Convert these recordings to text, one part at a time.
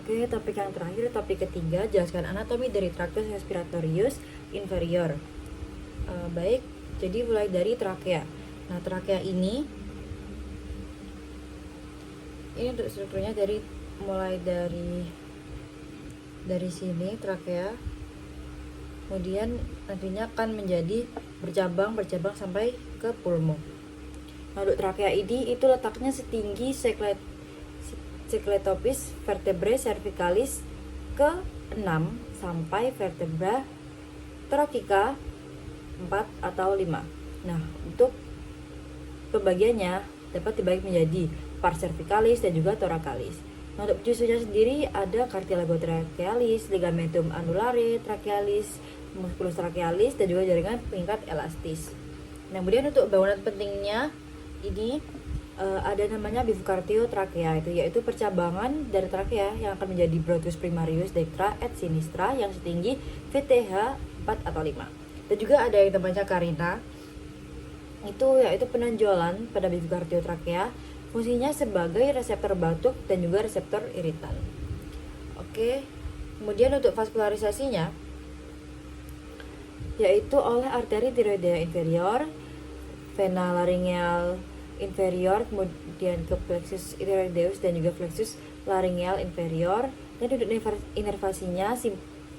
Oke, topik yang terakhir, topik ketiga, jelaskan anatomi dari traktus respiratorius inferior. Baik, jadi mulai dari trakea. Nah, trakea ini untuk strukturnya mulai dari sini trakea, kemudian nantinya akan menjadi bercabang sampai ke pulmo. Nah, untuk trakea ini itu letaknya setinggi Cycletopis vertebrae cervicalis ke-6 sampai vertebra thoracica 4 atau 5. Nah, untuk pembagiannya dapat dibagi menjadi pars cervicalis dan juga thoracalis. Nah, untuk tisunya sendiri ada cartilago trachealis, ligamentum annulare trachealis, musculus trachealis, dan juga jaringan pengikat elastis. Nah, kemudian untuk bangunan pentingnya ini ada namanya bifurcatio trachea, yaitu percabangan dari trakea yang akan menjadi bronchus primarius dextra et sinistra yang setinggi VTH 4 atau 5. Dan juga ada yang namanya carina, yaitu penonjolan pada bifurcatio trachea, fungsinya sebagai reseptor batuk dan juga reseptor iritan. Oke, kemudian untuk vaskularisasinya yaitu oleh arteri tiroidea inferior, vena laryngeal inferior, kemudian ke plexus thyroideus dan juga plexus laryngeal inferior. Dan untuk inervasinya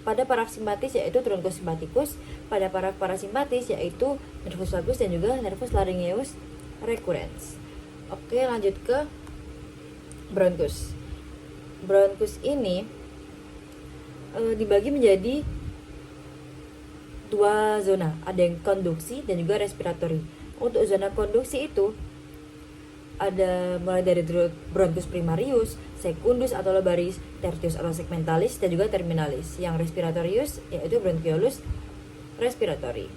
pada parasimpatis yaitu truncus sympathicus, pada parasimpatis yaitu nervus vagus dan juga nervus laryngeus recurrens. Oke, lanjut ke bronchus. Bronchus ini dibagi menjadi dua zona, ada yang konduksi dan juga respiratori. Untuk zona konduksi itu ada mulai dari bronchus primarius, secundus atau lobaris, tertius atau segmentalis, dan juga terminalis. Yang respiratorius yaitu bronchiolus respiratori.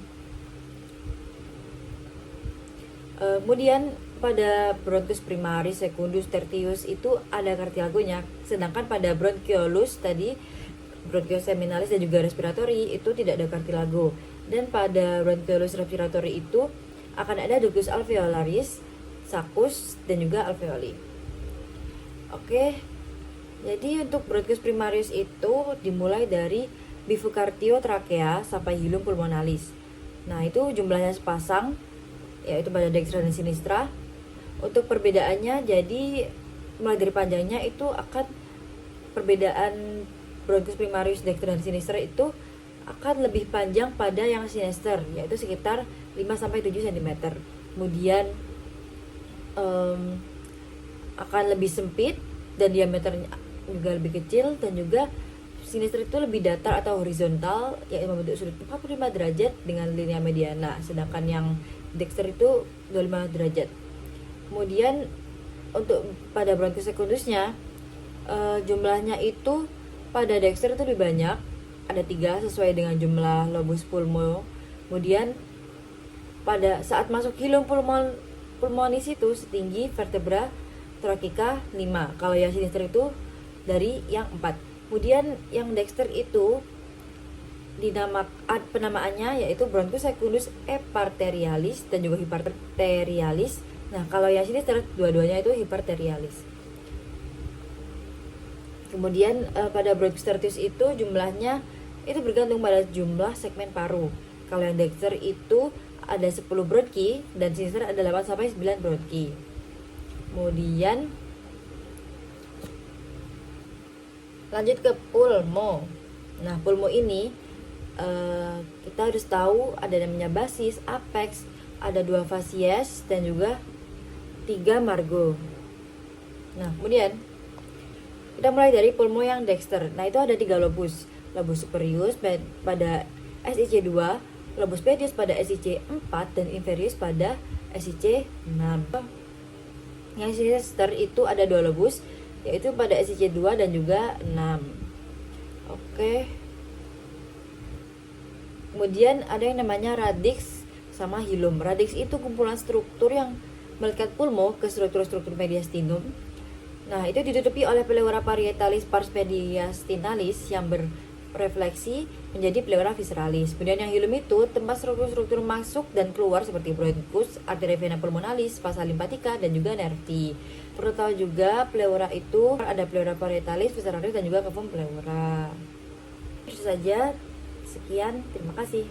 Kemudian pada bronchus primaris, secundus, tertius itu ada cartilagonya, sedangkan pada bronchiolus tadi, bronchiolus seminalis dan juga respiratori itu tidak ada cartilago. Dan pada bronchiolus respiratori itu akan ada ductus alveolaris, saccus, dan juga alveoli. Oke, jadi untuk bronchus primarius itu dimulai dari bifurcatio trachea sampai hilum pulmonalis. Nah, itu jumlahnya sepasang, yaitu pada dextra dan sinistra. Untuk perbedaannya, jadi mulai dari panjangnya itu akan perbedaan bronchus primarius, dextra, dan sinistra itu akan lebih panjang pada yang sinister, yaitu sekitar 5-7 cm. Kemudian akan lebih sempit dan diameternya juga lebih kecil, dan juga sinister itu lebih datar atau horizontal, yaitu membentuk sudut 45 derajat dengan linea mediana, sedangkan yang dexter itu 25 derajat. Kemudian untuk pada bronchus secundusnya jumlahnya itu pada dexter itu lebih banyak, ada 3 sesuai dengan jumlah lobus pulmo. Kemudian pada saat masuk hilum pulmonis itu setinggi vertebra thoracica 5. Kalau yang sinister itu dari yang 4. Kemudian yang dexter itu penamaannya yaitu bronchus secundus eparterialis dan juga hiperterialis. Nah, kalau yang sinister dua-duanya itu hiperterialis. Kemudian pada bronchus tertius itu jumlahnya itu bergantung pada jumlah segmen paru. Kalau yang dexter itu ada 10 bronki dan sinister ada 8-9 bronki. Kemudian lanjut ke pulmo. Nah, pulmo ini kita harus tahu ada namanya basis, apex, ada 2 facies dan juga 3 margo. Nah, kemudian kita mulai dari pulmo yang dexter. Nah, itu ada 3 lobus. Lobus superius pada SIC 2, lobus medius pada SIC 4, dan inferius pada SIC 6. Yang sinister itu ada 2 lobus, yaitu pada SIC 2 dan juga 6. Oke. Kemudian ada yang namanya radix sama hilum. Radix itu kumpulan struktur yang melekat pulmo ke struktur-struktur mediastinum. Nah, itu ditutupi oleh pleura parietalis pars mediastinalis yang refleksi menjadi pleura visceralis. Kemudian yang hilum itu tempat struktur-struktur masuk dan keluar seperti bronchus, arteria vena pulmonalis, vasa limpatika, dan juga nervi. Perlu tahu juga pleura itu ada pleura parietalis, visceralis, dan juga cavum pleura. Itu saja. Sekian, terima kasih.